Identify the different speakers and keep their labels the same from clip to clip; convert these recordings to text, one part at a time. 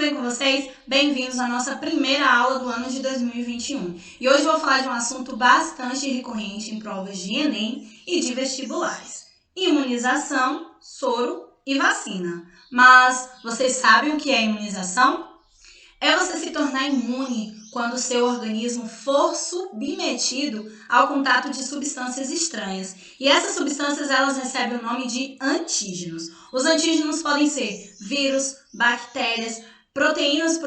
Speaker 1: bem com vocês? Bem-vindos à nossa primeira aula do ano de 2021. E hoje eu vou falar de um assunto bastante recorrente em provas de Enem e de vestibulares: imunização, soro e vacina. Mas vocês sabem o que é imunização? É você se tornar imune quando o seu organismo for submetido ao contato de substâncias estranhas. E essas substâncias, elas recebem o nome de antígenos. Os antígenos podem ser vírus, bactérias, proteínas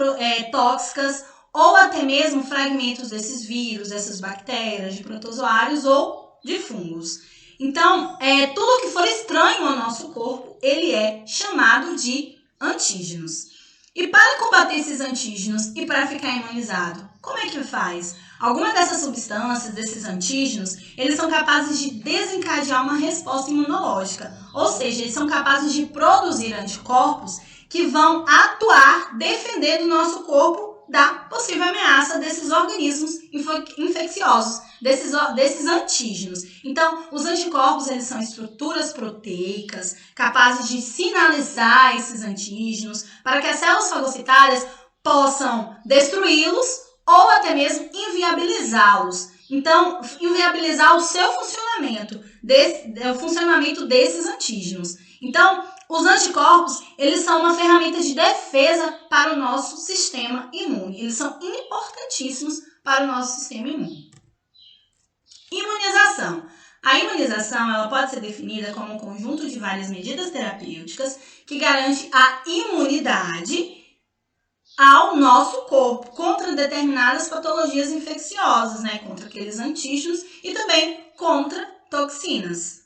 Speaker 1: tóxicas ou até mesmo fragmentos desses vírus, dessas bactérias, de protozoários ou de fungos. Então, tudo que for estranho ao nosso corpo, ele é chamado de antígenos. E para combater esses antígenos e para ficar imunizado, como é que faz? Algumas dessas substâncias, desses antígenos, eles são capazes de desencadear uma resposta imunológica. Ou seja, eles são capazes de produzir anticorpos que vão atuar defendendo o nosso corpo da possível ameaça desses organismos infecciosos, desses antígenos. Então, os anticorpos, eles são estruturas proteicas capazes de sinalizar esses antígenos para que as células fagocitárias possam destruí-los ou até mesmo inviabilizá-los. Então, inviabilizar o seu funcionamento, o funcionamento desses antígenos. Então, os anticorpos, eles são uma ferramenta de defesa para o nosso sistema imune. Eles são importantíssimos para o nosso sistema imune. Imunização. A imunização, ela pode ser definida como um conjunto de várias medidas terapêuticas que garante a imunidade ao nosso corpo contra determinadas patologias infecciosas, contra aqueles antígenos e também contra toxinas.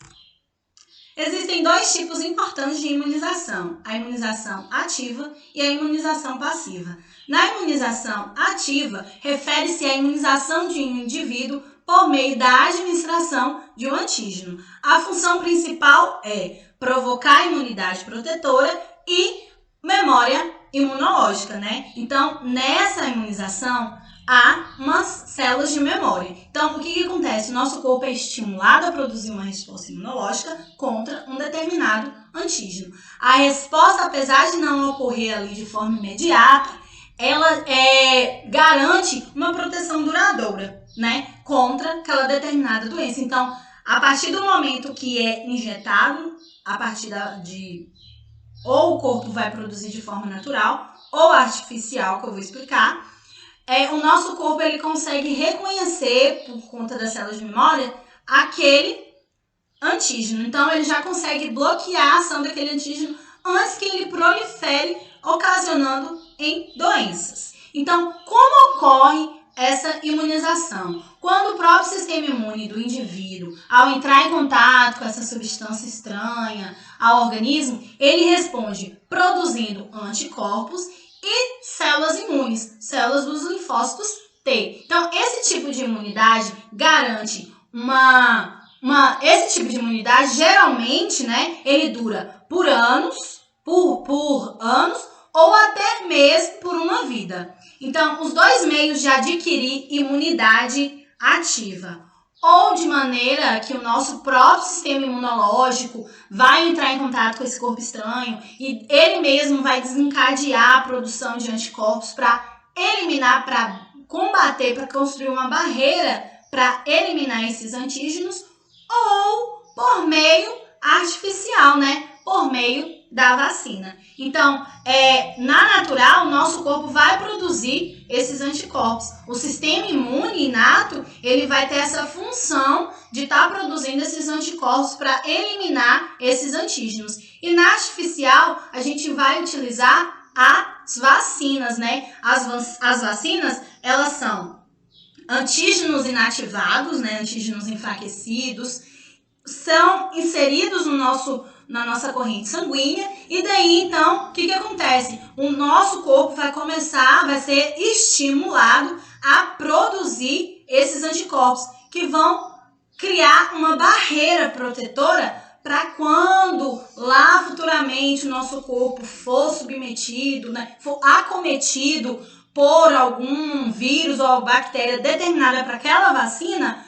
Speaker 1: Existem dois tipos importantes de imunização: a imunização ativa e a imunização passiva. Na imunização ativa, refere-se à imunização de um indivíduo por meio da administração de um antígeno. A função principal é provocar imunidade protetora e memória imunológica, Então, nessa imunização, há umas células de memória. Então, o que acontece? O nosso corpo é estimulado a produzir uma resposta imunológica contra um determinado antígeno. A resposta, apesar de não ocorrer ali de forma imediata, ela garante uma proteção duradoura, contra aquela determinada doença. Então, a partir do momento que é injetado, a partir ou o corpo vai produzir de forma natural ou artificial, que eu vou explicar, o nosso corpo ele consegue reconhecer, por conta das células de memória, aquele antígeno. Então, ele já consegue bloquear a ação daquele antígeno antes que ele prolifere, ocasionando em doenças. Então, como ocorre essa imunização? Quando o próprio sistema imune do indivíduo, ao entrar em contato com essa substância estranha ao organismo, ele responde produzindo anticorpos e células imunes, células dos linfócitos T. Então, esse tipo de imunidade garante esse tipo de imunidade, geralmente, ele dura por anos, por anos, ou até mesmo por uma vida. Então, os dois meios de adquirir imunidade ativa: ou de maneira que o nosso próprio sistema imunológico vai entrar em contato com esse corpo estranho e ele mesmo vai desencadear a produção de anticorpos para eliminar, para combater, para construir uma barreira para eliminar esses antígenos, ou por meio artificial, por meio da vacina. Então, na natural, o nosso corpo vai produzir esses anticorpos. O sistema imune inato, ele vai ter essa função de estar produzindo esses anticorpos para eliminar esses antígenos. E na artificial, a gente vai utilizar as vacinas, As vacinas, elas são antígenos inativados, antígenos enfraquecidos, são inseridos na nossa corrente sanguínea, e daí, então, o que acontece? O nosso corpo vai ser estimulado a produzir esses anticorpos, que vão criar uma barreira protetora para quando lá futuramente o nosso corpo for submetido, for acometido por algum vírus ou bactéria determinada para aquela vacina,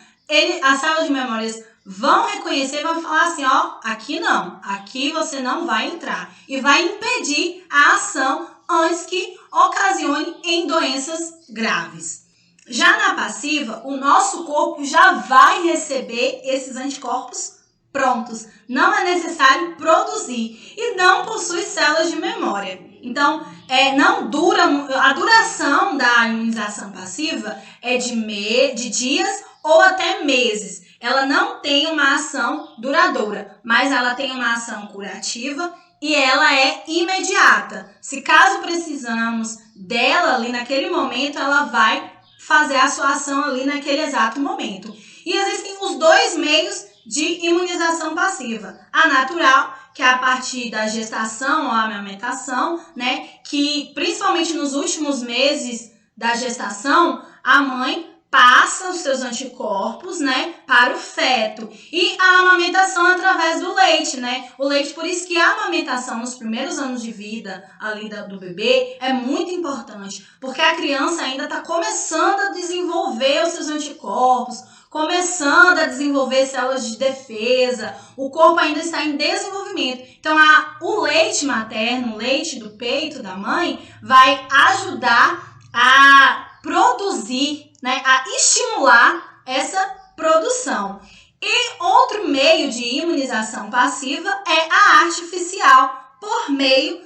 Speaker 1: as células de memórias vão reconhecer e vão falar assim, aqui não, aqui você não vai entrar. E vai impedir a ação antes que ocasione em doenças graves. Já na passiva, o nosso corpo já vai receber esses anticorpos prontos. Não é necessário produzir e não possui células de memória. Então, a duração da imunização passiva é de dias ou até meses. Ela não tem uma ação duradoura, mas ela tem uma ação curativa e ela é imediata. Se caso precisamos dela ali naquele momento, ela vai fazer a sua ação ali naquele exato momento. E existem os dois meios de imunização passiva. A natural, que é a partir da gestação ou amamentação, né? Que principalmente nos últimos meses da gestação, a mãe passa os seus anticorpos, né, para o feto. E a amamentação através do leite, né? O leite, por isso que a amamentação nos primeiros anos de vida ali do bebê é muito importante, porque a criança ainda está começando a desenvolver os seus anticorpos, começando a desenvolver células de defesa, o corpo ainda está em desenvolvimento. Então, o leite materno, o leite do peito da mãe, vai ajudar a produzir, né, a estimular essa produção. E outro meio de imunização passiva é a artificial, por meio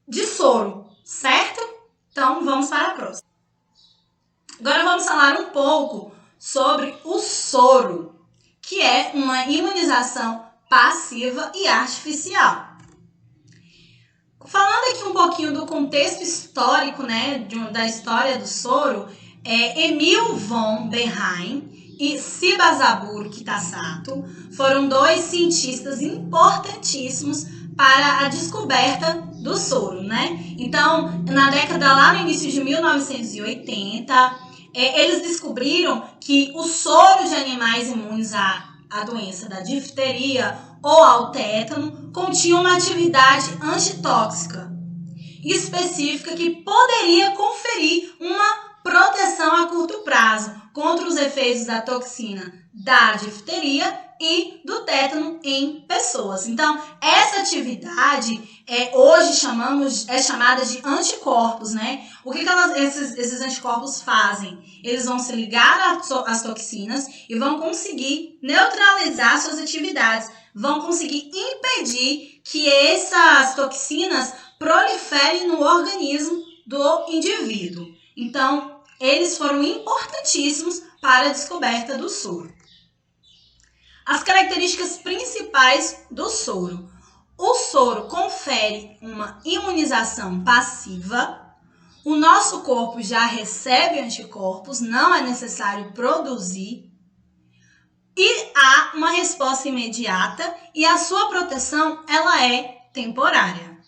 Speaker 1: de soro, certo? Então, vamos para a próxima. Agora vamos falar um pouco sobre o soro, que é uma imunização passiva e artificial. Falando aqui um pouquinho do contexto histórico, né, da história do soro, Emil von Behring e Shibazaburo Kitasato foram dois cientistas importantíssimos para a descoberta do soro, né? Então, na década lá no início de 1980, eles descobriram que o soro de animais imunes à doença da difteria ou ao tétano continha uma atividade antitóxica específica que poderia conferir uma proteção a curto prazo contra os efeitos da toxina da difteria e do tétano em pessoas. Então, essa atividade hoje é chamada de anticorpos, né? O que esses anticorpos fazem? Eles vão se ligar às toxinas e vão conseguir neutralizar suas atividades, vão conseguir impedir que essas toxinas proliferem no organismo do indivíduo. Então, eles foram importantíssimos para a descoberta do soro. As características principais do soro. O soro confere uma imunização passiva. O nosso corpo já recebe anticorpos, não é necessário produzir. E há uma resposta imediata e a sua proteção ela é temporária.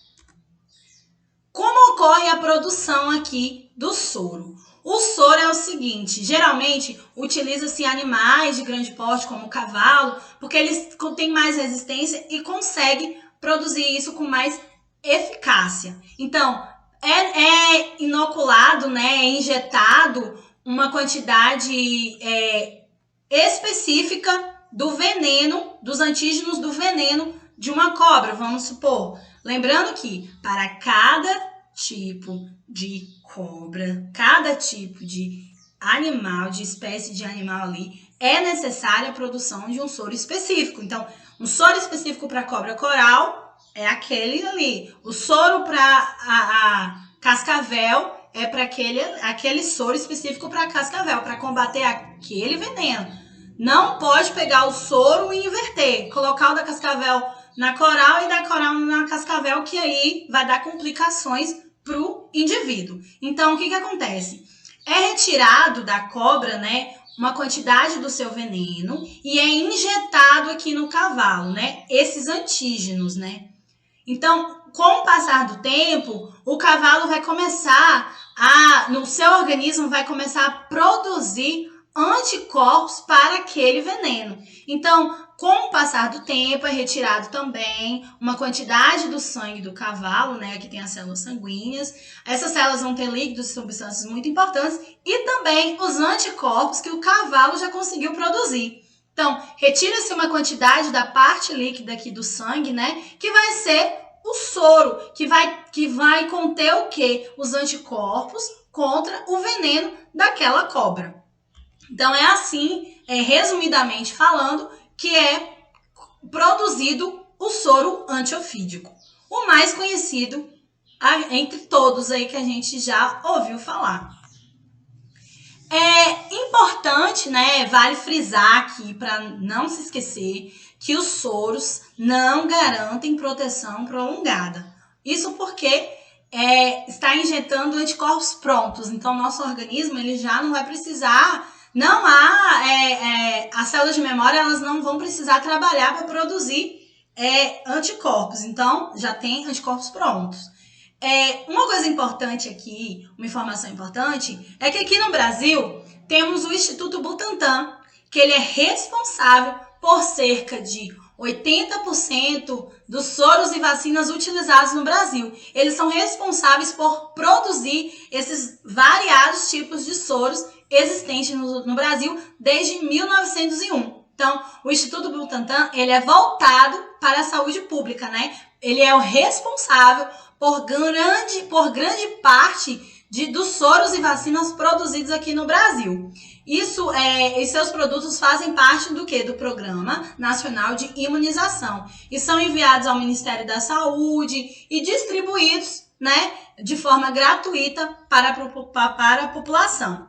Speaker 1: Como ocorre a produção aqui do soro? O soro é o seguinte, geralmente utiliza-se animais de grande porte como o cavalo, porque eles têm mais resistência e conseguem produzir isso com mais eficácia. Então, é inoculado, né, é injetado uma quantidade específica do veneno, dos antígenos do veneno de uma cobra, vamos supor. Lembrando que para cada tipo de cobra, cada tipo de animal, de espécie de animal ali, é necessária a produção de um soro específico. Então, um soro específico para cobra coral é aquele ali. O soro para a cascavel é para aquele soro específico para cascavel, para combater aquele veneno. Não pode pegar o soro e inverter, colocar o da cascavel na coral e da coral na cascavel, que aí vai dar complicações para o indivíduo. Então, o que acontece? É retirado da cobra, né, uma quantidade do seu veneno e é injetado aqui no cavalo, né, esses antígenos, né. Então, com o passar do tempo, o cavalo vai começar no seu organismo vai começar a produzir anticorpos para aquele veneno. Então, com o passar do tempo, é retirado também uma quantidade do sangue do cavalo, né? Aqui tem as células sanguíneas. Essas células vão ter líquidos e substâncias muito importantes e também os anticorpos que o cavalo já conseguiu produzir. Então, retira-se uma quantidade da parte líquida aqui do sangue, né? Que vai ser o soro, que vai conter o quê? Os anticorpos contra o veneno daquela cobra. Então, é assim, resumidamente falando, que é produzido o soro antiofídico. O mais conhecido entre todos aí que a gente já ouviu falar. É importante, né, vale frisar aqui para não se esquecer que os soros não garantem proteção prolongada. Isso porque está injetando anticorpos prontos, então nosso organismo ele já não vai precisar, não há, as células de memória elas não vão precisar trabalhar para produzir anticorpos, então já tem anticorpos prontos. Uma coisa importante aqui, uma informação importante, é que aqui no Brasil temos o Instituto Butantan, que ele é responsável por cerca de 80% dos soros e vacinas utilizados no Brasil. Eles são responsáveis por produzir esses variados tipos de soros existentes no Brasil desde 1901. Então, o Instituto Butantan, ele é voltado para a saúde pública, né? Ele é o responsável por grande parte dos soros e vacinas produzidos aqui no Brasil. Isso, e seus produtos fazem parte do quê? Do Programa Nacional de Imunização. E são enviados ao Ministério da Saúde e distribuídos, né, de forma gratuita para a população.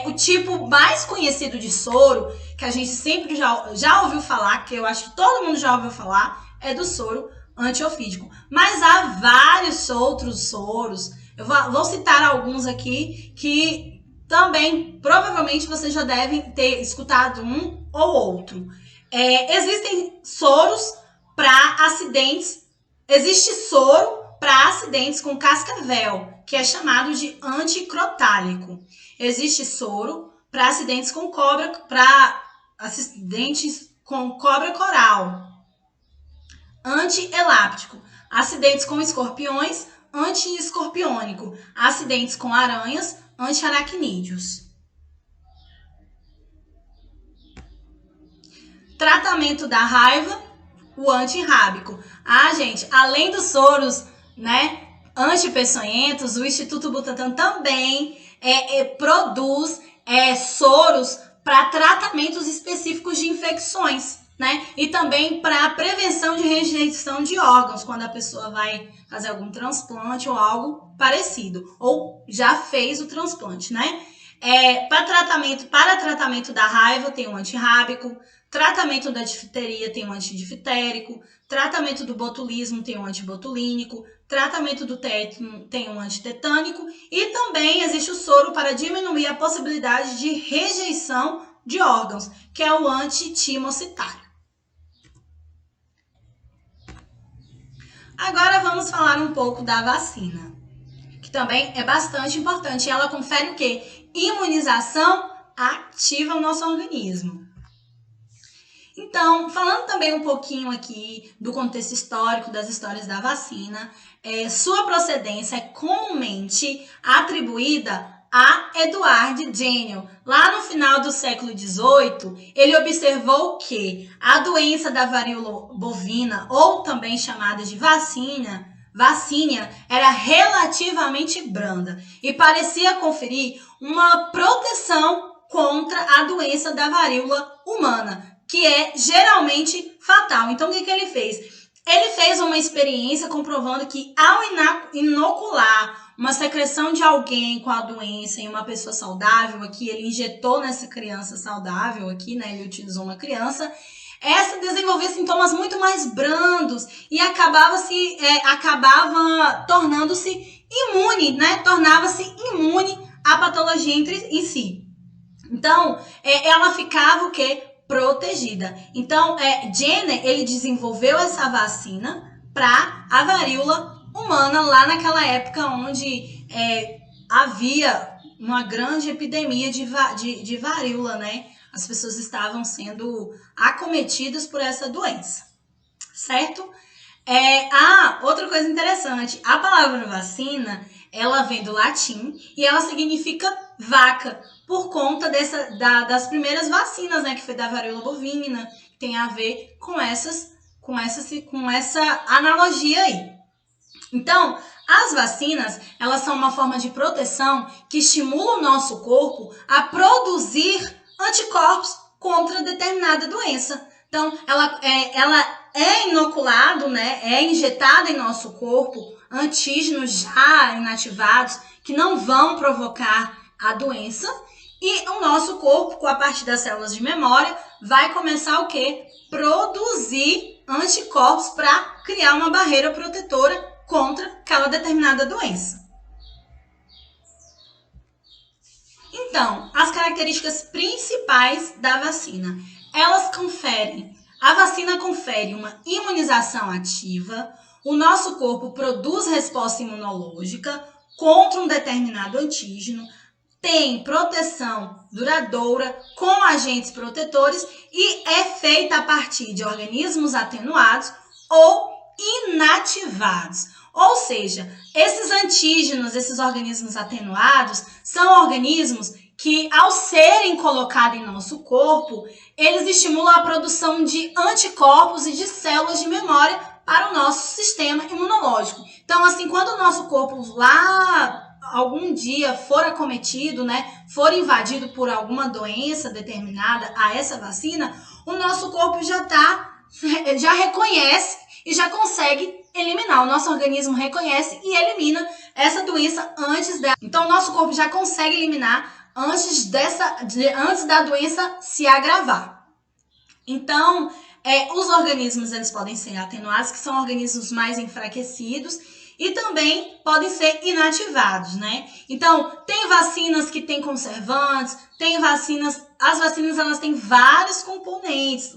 Speaker 1: O tipo mais conhecido de soro, que a gente sempre já ouviu falar, que eu acho que todo mundo já ouviu falar, é do soro antiofídico. Mas há vários outros soros. Eu vou citar alguns aqui que também, provavelmente, vocês já devem ter escutado um ou outro. Existem soros para acidentes. Existe soro para acidentes com cascavel, que é chamado de anticrotálico. Existe soro para acidentes com cobra coral. Antieláptico. Acidentes com escorpiões, anti-escorpiônico. Acidentes com aranhas, anti-aracnídeos. Tratamento da raiva, o antirrábico. Gente, além dos soros, né, antipeçonhentos, o Instituto Butantan também produz soros para tratamentos específicos de infecções, né? E também para prevenção de rejeição de órgãos, quando a pessoa vai fazer algum transplante ou algo parecido, ou já fez o transplante, né? Para tratamento da raiva tem o antirrábico, tratamento da difteria tem o antidifterico, tratamento do botulismo tem o antibotulínico, tratamento do tétano tem o antitetânico e também existe o soro para diminuir a possibilidade de rejeição de órgãos, que é o antitimocitário. Agora vamos falar um pouco da vacina, que também é bastante importante. Ela confere o quê? Imunização ativa ao nosso organismo. Então, falando também um pouquinho aqui do contexto histórico das histórias da vacina, sua procedência é comumente atribuída a Edward Jenner. Lá no final do século XVIII, ele observou que a doença da varíola bovina, ou também chamada de vacínia, era relativamente branda e parecia conferir uma proteção contra a doença da varíola humana, que é geralmente fatal. Então, o que ele fez? Ele fez uma experiência comprovando que ao inocular uma secreção de alguém com a doença em uma pessoa saudável, aqui ele injetou nessa criança saudável, aqui, né, ele utilizou uma criança, essa desenvolvia sintomas muito mais brandos e acabava tornando-se imune, né, tornava-se imune à patologia em si. Então, ela ficava o quê? Protegida. Então, Jenner, ele desenvolveu essa vacina para a varíola humana lá naquela época onde havia uma grande epidemia de varíola, né? As pessoas estavam sendo acometidas por essa doença, certo? Outra coisa interessante, a palavra vacina, ela vem do latim e ela significa vaca, por conta das primeiras vacinas, né, que foi da varíola bovina, que tem a ver com essas com essa analogia aí. Então, as vacinas, elas são uma forma de proteção que estimula o nosso corpo a produzir anticorpos contra determinada doença. Então, ela é inoculado, né, é injetada em nosso corpo antígenos já inativados que não vão provocar a doença, e o nosso corpo, a partir das células de memória, vai começar o quê? Produzir anticorpos para criar uma barreira protetora contra aquela determinada doença. Então, as características principais da vacina. A vacina confere uma imunização ativa, o nosso corpo produz resposta imunológica contra um determinado antígeno, tem proteção duradoura com agentes protetores e é feita a partir de organismos atenuados ou inativados. Ou seja, esses antígenos, esses organismos atenuados, são organismos que, ao serem colocados em nosso corpo, eles estimulam a produção de anticorpos e de células de memória para o nosso sistema imunológico. Então, assim, quando o nosso corpo lá algum dia for acometido, né, for invadido por alguma doença determinada a essa vacina, o nosso corpo já reconhece e já consegue eliminar. O nosso organismo reconhece e elimina essa doença antes dela. Então, o nosso corpo já consegue eliminar antes da doença se agravar. Então, os organismos eles podem ser atenuados, que são organismos mais enfraquecidos, e também podem ser inativados, né? Então, tem vacinas que têm conservantes, as vacinas elas têm vários componentes,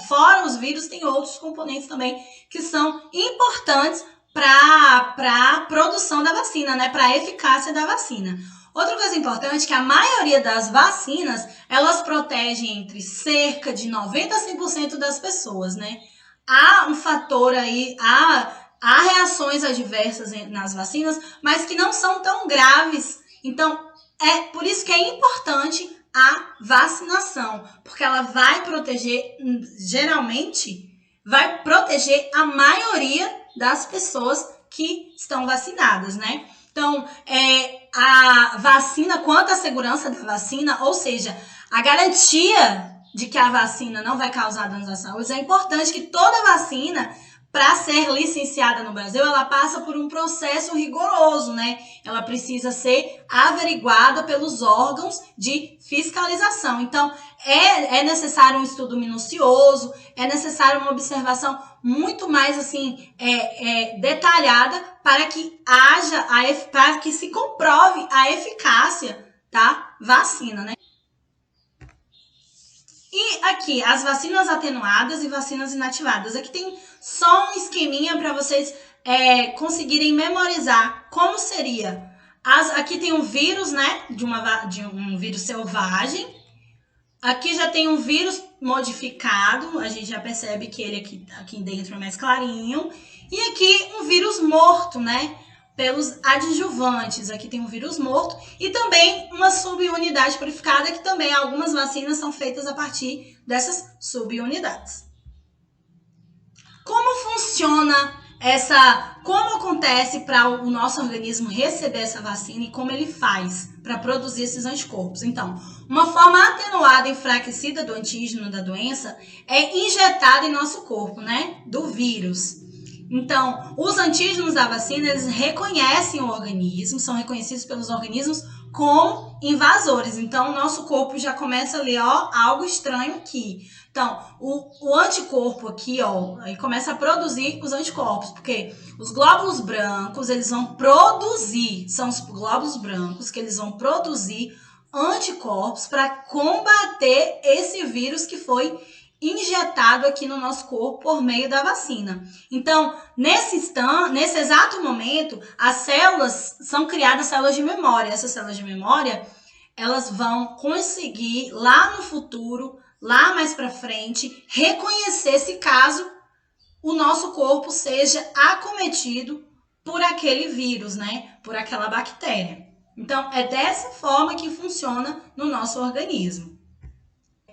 Speaker 1: fora os vírus, tem outros componentes também que são importantes para a produção da vacina, né? Para a eficácia da vacina. Outra coisa importante é que a maioria das vacinas, elas protegem entre cerca de 90% a 100% das pessoas, né? Há um fator aí, há reações adversas nas vacinas, mas que não são tão graves. Então, é por isso que é importante a vacinação, porque ela vai proteger, geralmente, vai proteger a maioria das pessoas que estão vacinadas, né? Então, a vacina, quanto à segurança da vacina, ou seja, a garantia de que a vacina não vai causar danos à saúde, é importante que toda vacina, para ser licenciada no Brasil, ela passa por um processo rigoroso, né? Ela precisa ser averiguada pelos órgãos de fiscalização. Então, é necessário um estudo minucioso, é necessário uma observação muito mais assim detalhada para que para que se comprove a eficácia da vacina, né? E aqui, as vacinas atenuadas e vacinas inativadas. Aqui tem só um esqueminha para vocês conseguirem memorizar como seria. Aqui tem um vírus, né, de um vírus selvagem. Aqui já tem um vírus modificado, a gente já percebe que ele aqui dentro é mais clarinho. E aqui um vírus morto, né, pelos adjuvantes. Aqui tem um vírus morto e também uma subunidade purificada, que também algumas vacinas são feitas a partir dessas subunidades. Como funciona como acontece para o nosso organismo receber essa vacina e como ele faz para produzir esses anticorpos? Então, uma forma atenuada e enfraquecida do antígeno da doença é injetada em nosso corpo, né, do vírus. Então, os antígenos da vacina, eles reconhecem o organismo, são reconhecidos pelos organismos como invasores. Então, o nosso corpo já começa a ler, algo estranho aqui. Então, o anticorpo aqui, aí começa a produzir os anticorpos, porque os glóbulos brancos, eles vão produzir, são os glóbulos brancos que eles vão produzir anticorpos para combater esse vírus que foi injetado aqui no nosso corpo por meio da vacina. Então, nesse exato momento, as células são criadas células de memória. Essas células de memória, elas vão conseguir lá no futuro, lá mais para frente, reconhecer se caso o nosso corpo seja acometido por aquele vírus, né? Por aquela bactéria. Então, é dessa forma que funciona no nosso organismo.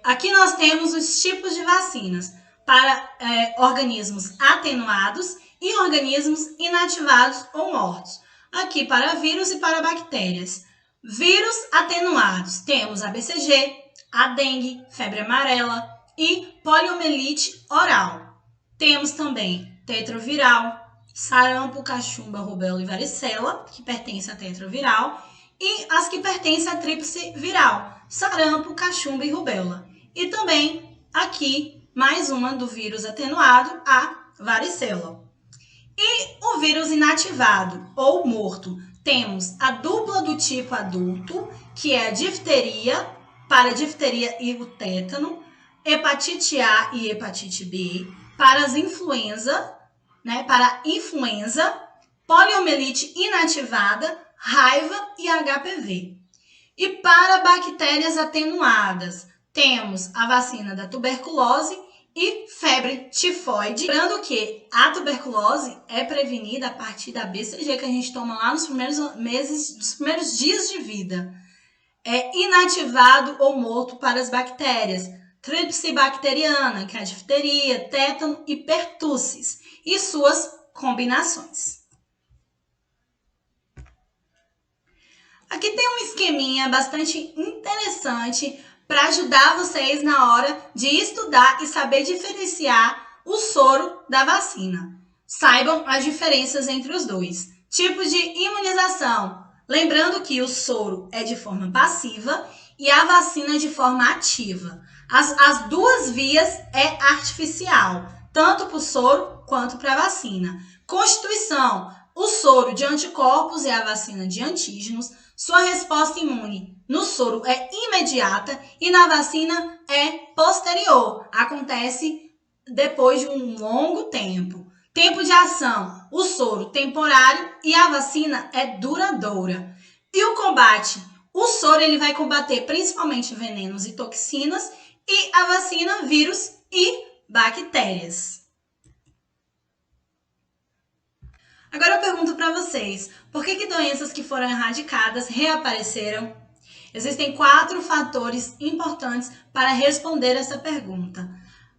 Speaker 1: Aqui nós temos os tipos de vacinas. para organismos atenuados e organismos inativados ou mortos. Aqui para vírus e para bactérias. Vírus atenuados, temos a BCG, a dengue, febre amarela e poliomielite oral. Temos também tetraviral, sarampo, cachumba, rubéola e varicela, que pertence à tetraviral, e as que pertencem à tríplice viral, sarampo, cachumba e rubéola. E também aqui mais uma do vírus atenuado, a varicela. E o vírus inativado ou morto, temos a dupla do tipo adulto, que é a difteria, para a difteria e o tétano, hepatite A e hepatite B, para as influenza, para influenza, poliomielite inativada, raiva e HPV. E para bactérias atenuadas, temos a vacina da tuberculose e febre tifoide. Lembrando que a tuberculose é prevenida a partir da BCG que a gente toma lá nos primeiros meses, nos primeiros dias de vida. É inativado ou morto para as bactérias. Tríplice bacteriana, que é a difteria, tétano e pertussis, e suas combinações. Aqui tem um esqueminha bastante interessante para ajudar vocês na hora de estudar e saber diferenciar o soro da vacina. Saibam as diferenças entre os dois. Tipos de imunização. Lembrando que o soro é de forma passiva e a vacina de forma ativa. As duas vias é artificial, tanto para o soro quanto para a vacina. Constituição. O soro de anticorpos e a vacina de antígenos. Sua resposta imune no soro é imediata e na vacina é posterior. Acontece depois de um longo tempo. Tempo de ação, o soro temporário e a vacina é duradoura. E o combate, o soro ele vai combater principalmente venenos e toxinas e a vacina vírus e bactérias. Agora eu pergunto para vocês, por que doenças que foram erradicadas reapareceram? Existem 4 fatores importantes para responder essa pergunta.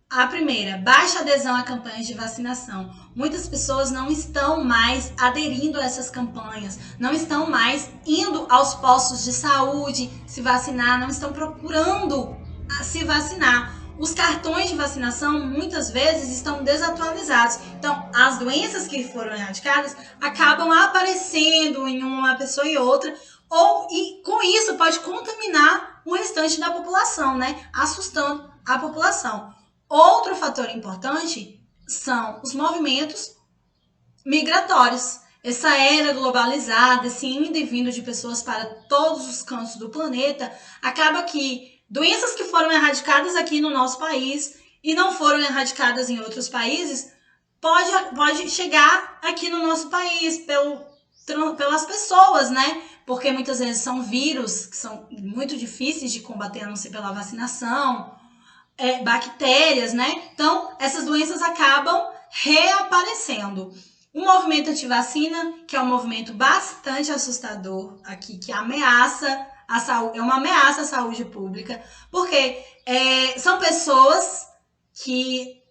Speaker 1: A primeira, baixa adesão a campanhas de vacinação. Muitas pessoas não estão mais aderindo a essas campanhas, não estão mais indo aos postos de saúde se vacinar, não estão procurando se vacinar. Os cartões de vacinação muitas vezes estão desatualizados. Então, as doenças que foram erradicadas acabam aparecendo em uma pessoa e outra, e com isso pode contaminar o restante da população, assustando a população. Outro fator importante são os movimentos migratórios. Essa era globalizada, esse indo e vindo de pessoas para todos os cantos do planeta, acaba que doenças que foram erradicadas aqui no nosso país e não foram erradicadas em outros países, pode chegar aqui no nosso país pelas pessoas, Porque muitas vezes são vírus que são muito difíceis de combater, a não ser pela vacinação, bactérias, Então, essas doenças acabam reaparecendo. O movimento antivacina, que é um movimento bastante assustador aqui, que ameaça a saúde, é uma ameaça à saúde pública, porque são pessoas que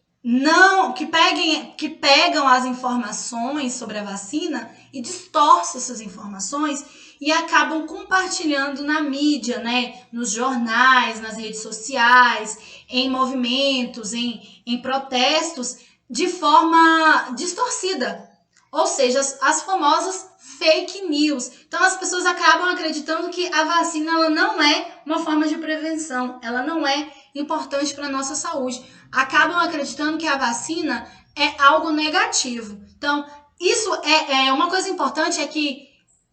Speaker 1: pegam as informações sobre a vacina e distorcem essas informações e acabam compartilhando na mídia, nos jornais, nas redes sociais, em movimentos, em protestos, de forma distorcida. Ou seja, as famosas fake news. Então, as pessoas acabam acreditando que a vacina ela não é uma forma de prevenção, ela não é importante para a nossa saúde. Acabam acreditando que a vacina é algo negativo. Então, isso é uma coisa importante, é que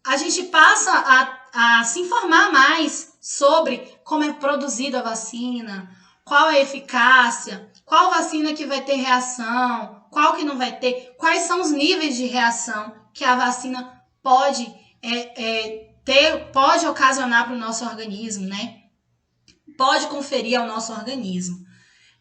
Speaker 1: a gente passa a se informar mais sobre como é produzida a vacina, qual é a eficácia, qual vacina que vai ter reação, qual que não vai ter, quais são os níveis de reação que a vacina pode ocasionar para o nosso organismo, Pode conferir ao nosso organismo.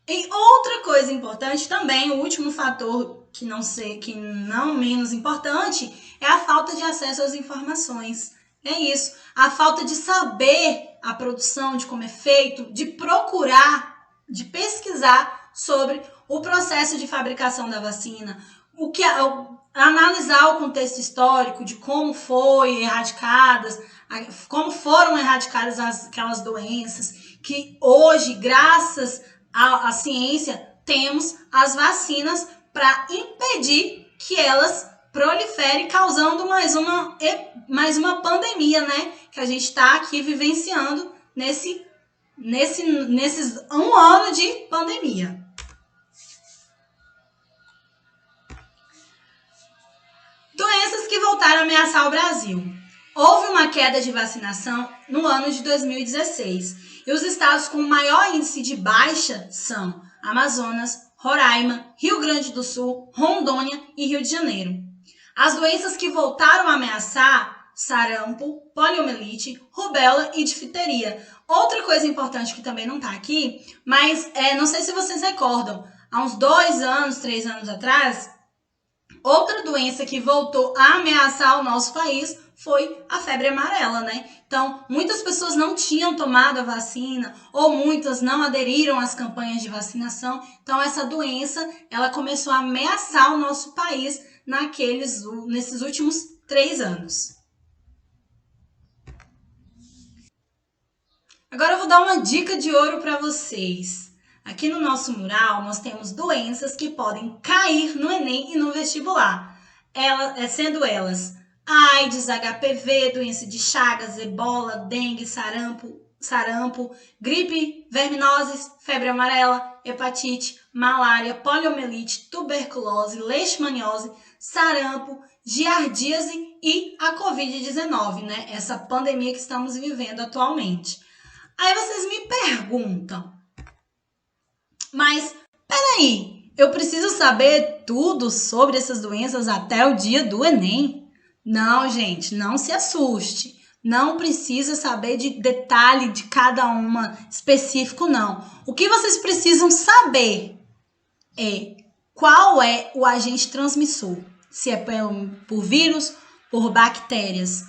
Speaker 1: E outra coisa importante também, o último fator que não menos importante, é a falta de acesso às informações. É isso, a falta de saber a produção, de como é feito, de procurar, de pesquisar sobre o processo de fabricação da vacina, analisar o contexto histórico de como foram erradicadas aquelas doenças, que hoje, graças à ciência, temos as vacinas para impedir que elas proliferem, causando mais uma pandemia, né? Que a gente está aqui vivenciando nesses um ano de pandemia. Doenças que voltaram a ameaçar o Brasil. Houve uma queda de vacinação no ano de 2016 e os estados com maior índice de baixa são Amazonas, Roraima, Rio Grande do Sul, Rondônia e Rio de Janeiro. As doenças que voltaram a ameaçar: sarampo, poliomielite, rubéola e difteria. Outra coisa importante que também não está aqui, mas não sei se vocês recordam, há uns 2 anos, 3 anos atrás, outra doença que voltou a ameaçar o nosso país foi a febre amarela, né? Então, muitas pessoas não tinham tomado a vacina ou muitas não aderiram às campanhas de vacinação. Então, essa doença, ela começou a ameaçar o nosso país nesses últimos 3 anos. Agora eu vou dar uma dica de ouro para vocês. Aqui no nosso mural, nós temos doenças que podem cair no Enem e no vestibular. Sendo elas AIDS, HPV, doença de Chagas, ebola, dengue, sarampo, gripe, verminoses, febre amarela, hepatite, malária, poliomielite, tuberculose, leishmaniose, sarampo, giardíase e a Covid-19, né? Essa pandemia que estamos vivendo atualmente. Aí vocês me perguntam, mas peraí, eu preciso saber tudo sobre essas doenças até o dia do Enem? Não, gente, não se assuste. Não precisa saber de detalhe de cada uma específico, não. O que vocês precisam saber é qual é o agente transmissor. Se é por vírus, por bactérias.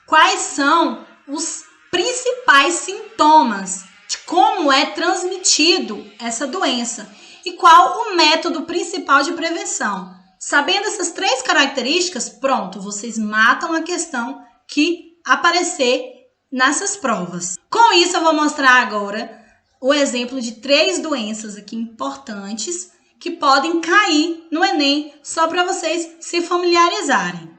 Speaker 1: Quais são os principais sintomas de como é transmitido essa doença e qual o método principal de prevenção. Sabendo essas 3 características, pronto, vocês matam a questão que aparecer nessas provas. Com isso, eu vou mostrar agora o exemplo de 3 doenças aqui importantes que podem cair no Enem, só para vocês se familiarizarem.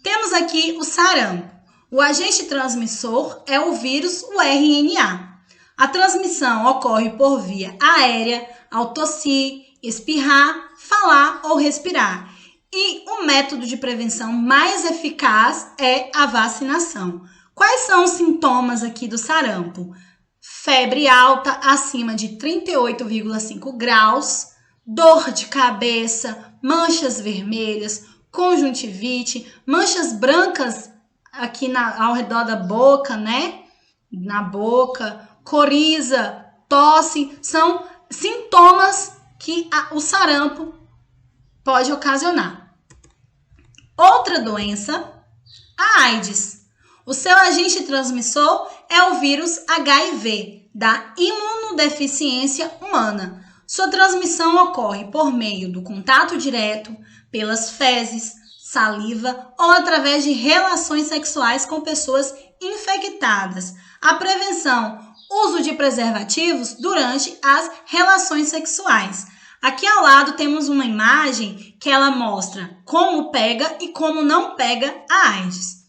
Speaker 1: Temos aqui o sarampo. O agente transmissor é o vírus, o RNA. A transmissão ocorre por via aérea, ao tossir, espirrar, falar ou respirar. E o método de prevenção mais eficaz é a vacinação. Quais são os sintomas aqui do sarampo? Febre alta acima de 38,5 graus, dor de cabeça, manchas vermelhas, conjuntivite, manchas brancas aqui ao redor da boca, né? Na boca, coriza, tosse, são sintomas que o sarampo pode ocasionar. Outra doença, a AIDS. O seu agente transmissor é o vírus HIV, da imunodeficiência humana. Sua transmissão ocorre por meio do contato direto, pelas fezes, saliva ou através de relações sexuais com pessoas infectadas. A prevenção: uso de preservativos durante as relações sexuais. Aqui ao lado temos uma imagem que ela mostra como pega e como não pega a AIDS.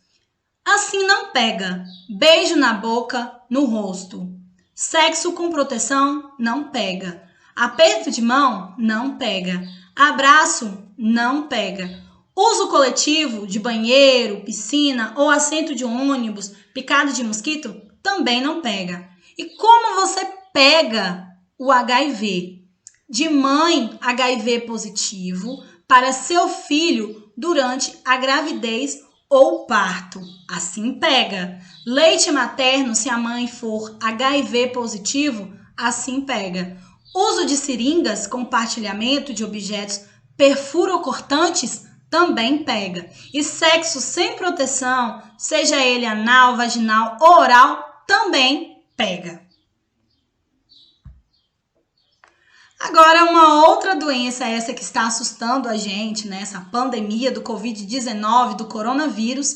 Speaker 1: Assim não pega. Beijo na boca, no rosto. Sexo com proteção, não pega. Aperto de mão, não pega. Abraço, não pega. Uso coletivo de banheiro, piscina ou assento de ônibus, picado de mosquito, também não pega. E como você pega o HIV? De mãe HIV positivo para seu filho durante a gravidez ou parto. Assim pega. Leite materno, se a mãe for HIV positivo, assim pega. Uso de seringas, compartilhamento de objetos perfurocortantes, também pega. E sexo sem proteção, seja ele anal, vaginal ou oral, também pega. Agora, uma outra doença, essa que está assustando a gente, né? Essa pandemia do Covid-19, do coronavírus,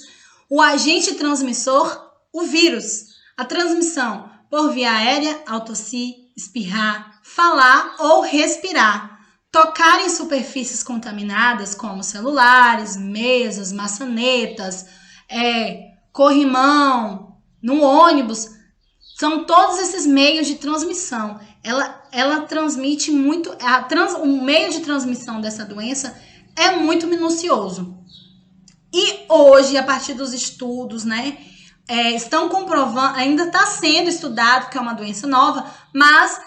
Speaker 1: o agente transmissor, o vírus. A transmissão por via aérea, ao tossir, espirrar, falar ou respirar. Tocar em superfícies contaminadas como celulares, mesas, maçanetas, corrimão, no ônibus, são todos esses meios de transmissão. Ela transmite muito, o meio de transmissão dessa doença é muito minucioso. E hoje, a partir dos estudos, né, estão comprovando, ainda está sendo estudado, que é uma doença nova, mas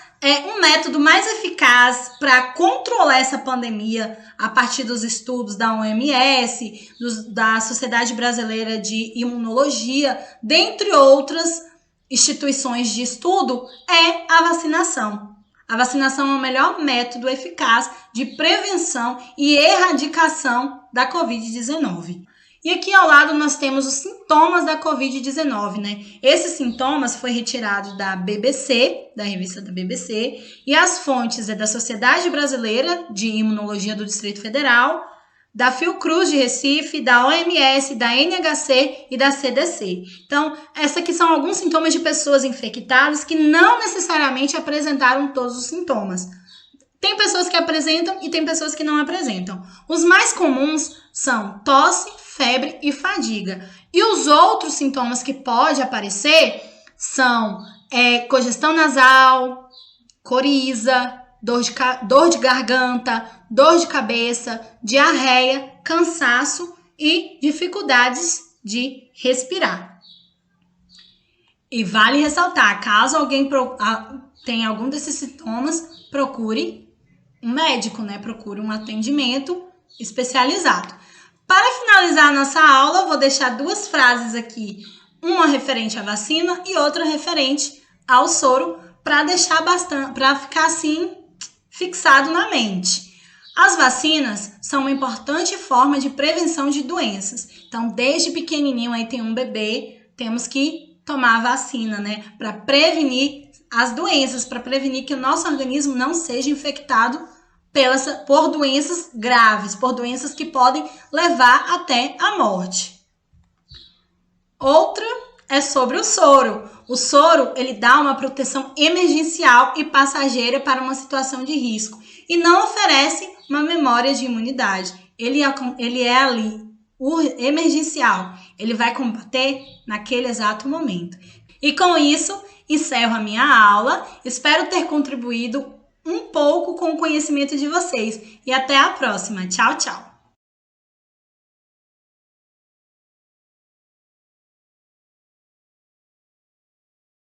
Speaker 1: um método mais eficaz para controlar essa pandemia a partir dos estudos da OMS, da Sociedade Brasileira de Imunologia, dentre outras instituições de estudo, é a vacinação. A vacinação é o melhor método eficaz de prevenção e erradicação da Covid-19. E aqui ao lado nós temos os sintomas da Covid-19, né? Esses sintomas foi retirado da BBC, da revista da BBC, e as fontes da Sociedade Brasileira de Imunologia do Distrito Federal, da Fiocruz de Recife, da OMS, da NHC e da CDC. Então, esses aqui são alguns sintomas de pessoas infectadas que não necessariamente apresentaram todos os sintomas. Tem pessoas que apresentam e tem pessoas que não apresentam. Os mais comuns são tosse, febre e fadiga. E os outros sintomas que podem aparecer são congestão nasal, coriza, dor de garganta, dor de cabeça, diarreia, cansaço e dificuldades de respirar. E vale ressaltar, caso alguém tenha algum desses sintomas, procure um médico, né? Procure um atendimento especializado. Para finalizar a nossa aula, vou deixar duas frases aqui, uma referente à vacina e outra referente ao soro, para ficar assim fixado na mente. As vacinas são uma importante forma de prevenção de doenças. Então, desde pequenininho, aí tem um bebê, temos que tomar a vacina, né? Para prevenir as doenças, para prevenir que o nosso organismo não seja infectado por doenças graves, por doenças que podem levar até a morte. Outra é sobre o soro. O soro, ele dá uma proteção emergencial e passageira para uma situação de risco e não oferece uma memória de imunidade. Ele é ali, o emergencial. Ele vai combater naquele exato momento. E com isso, encerro a minha aula. Espero ter contribuído um pouco com o conhecimento de vocês. E até a próxima. Tchau, tchau!